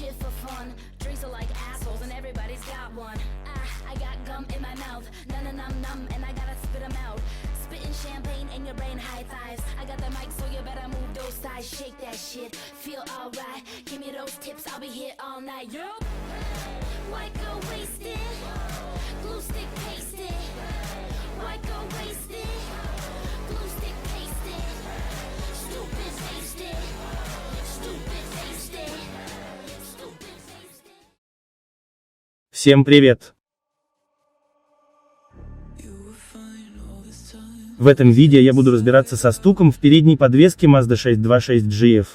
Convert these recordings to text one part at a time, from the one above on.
shit for fun. Drinks are like assholes and everybody's got one. I got gum in my mouth, num, and I gotta spit 'em out. Spitting champagne in your brain, high fives. I got the mic, so you better move those thighs. Shake that shit, feel alright. Give me those tips, I'll be here all night. Yo, white girl wasted, glue stick pasted. White girl wasted, glue stick pasted. Stupid wasted, stupid wasted, stupid wasted. Всем привет! В этом видео я буду разбираться со стуком в передней подвеске Mazda 626 GF.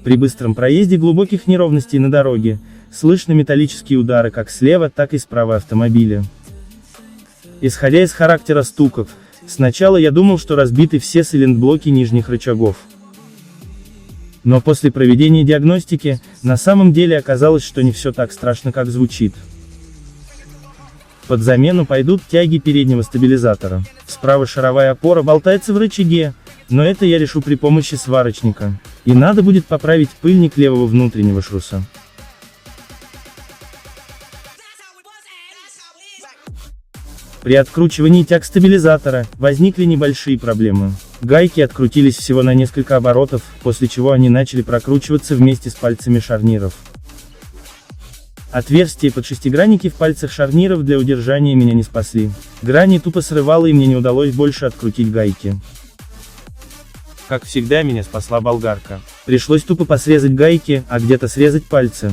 При быстром проезде глубоких неровностей на дороге, слышны металлические удары как слева, так и справа автомобиля. Исходя из характера стуков, сначала я думал, что разбиты все сайлентблоки нижних рычагов. Но после проведения диагностики, на самом деле оказалось, что не все так страшно, как звучит. Под замену пойдут тяги переднего стабилизатора. Справа шаровая опора болтается в рычаге, но это я решу при помощи сварочника. И надо будет поправить пыльник левого внутреннего шруса. При откручивании тяг стабилизатора возникли небольшие проблемы. Гайки открутились всего на несколько оборотов, после чего они начали прокручиваться вместе с пальцами шарниров. Отверстия под шестигранники в пальцах шарниров для удержания меня не спасли. Грани тупо срывало, и мне не удалось больше открутить гайки. Как всегда, меня спасла болгарка. Пришлось тупо посрезать гайки, а где-то срезать пальцы.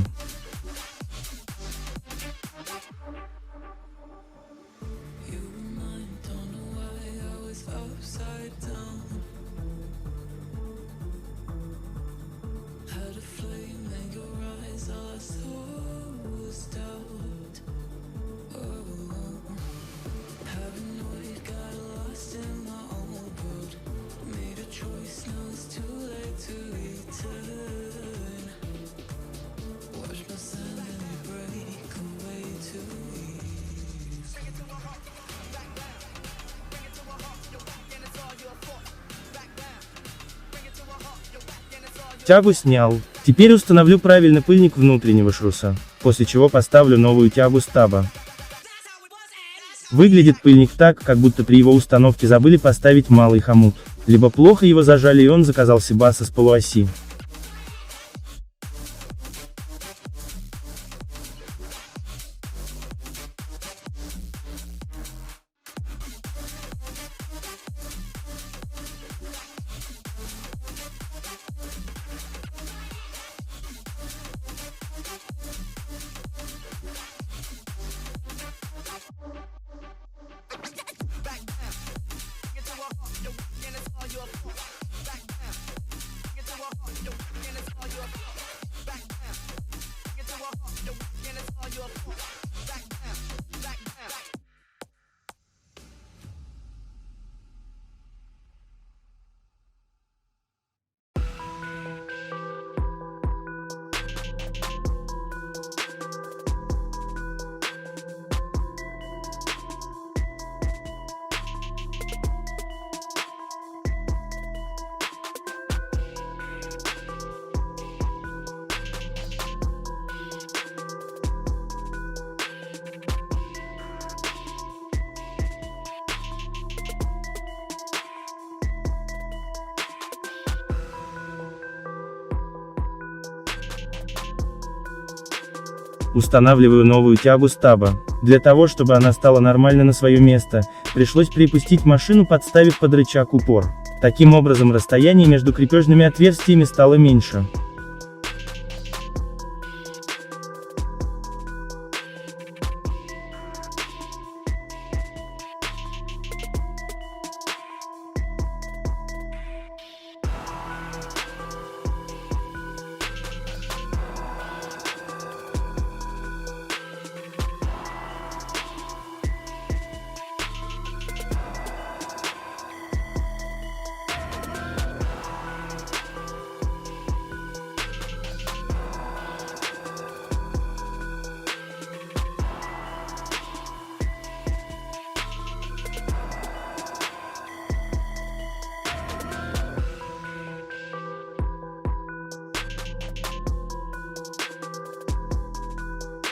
Тягу снял. Теперь установлю правильно пыльник внутреннего шруса, после чего поставлю новую тягу стаба. Выглядит пыльник так, как будто при его установке забыли поставить малый хомут. Либо плохо его зажали, и он заказался баса с полуоси. Устанавливаю новую тягу стаба. Для того, чтобы она стала нормально на свое место, пришлось припустить машину, подставив под рычаг упор. Таким образом, расстояние между крепежными отверстиями стало меньше.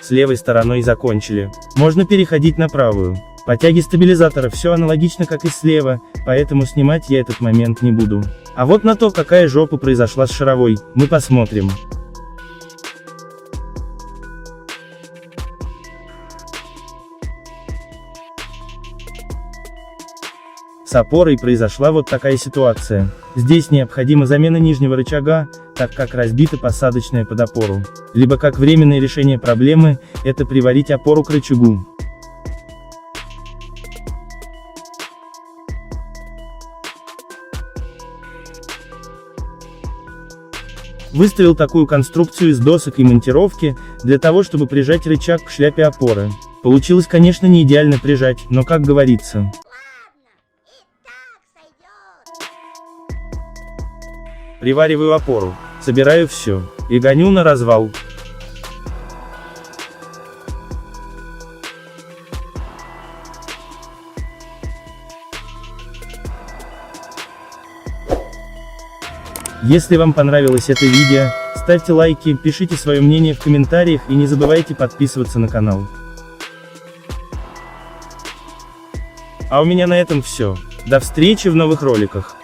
с левой стороной закончили. Можно переходить на правую. По тяге стабилизатора все аналогично как и слева, поэтому снимать я этот момент не буду. А вот на то, какая жопа произошла с шаровой, мы посмотрим. С опорой произошла вот такая ситуация. Здесь необходима замена нижнего рычага, так как разбита посадочная под опору. Либо как временное решение проблемы, это приварить опору к рычагу. Выставил такую конструкцию из досок и монтировки, для того чтобы прижать рычаг к шляпе опоры. Получилось, конечно, не идеально прижать, но как говорится. Привариваю опору, собираю все, и гоню на развал. Если вам понравилось это видео, ставьте лайки, пишите свое мнение в комментариях и не забывайте подписываться на канал. А у меня на этом все. До встречи в новых роликах.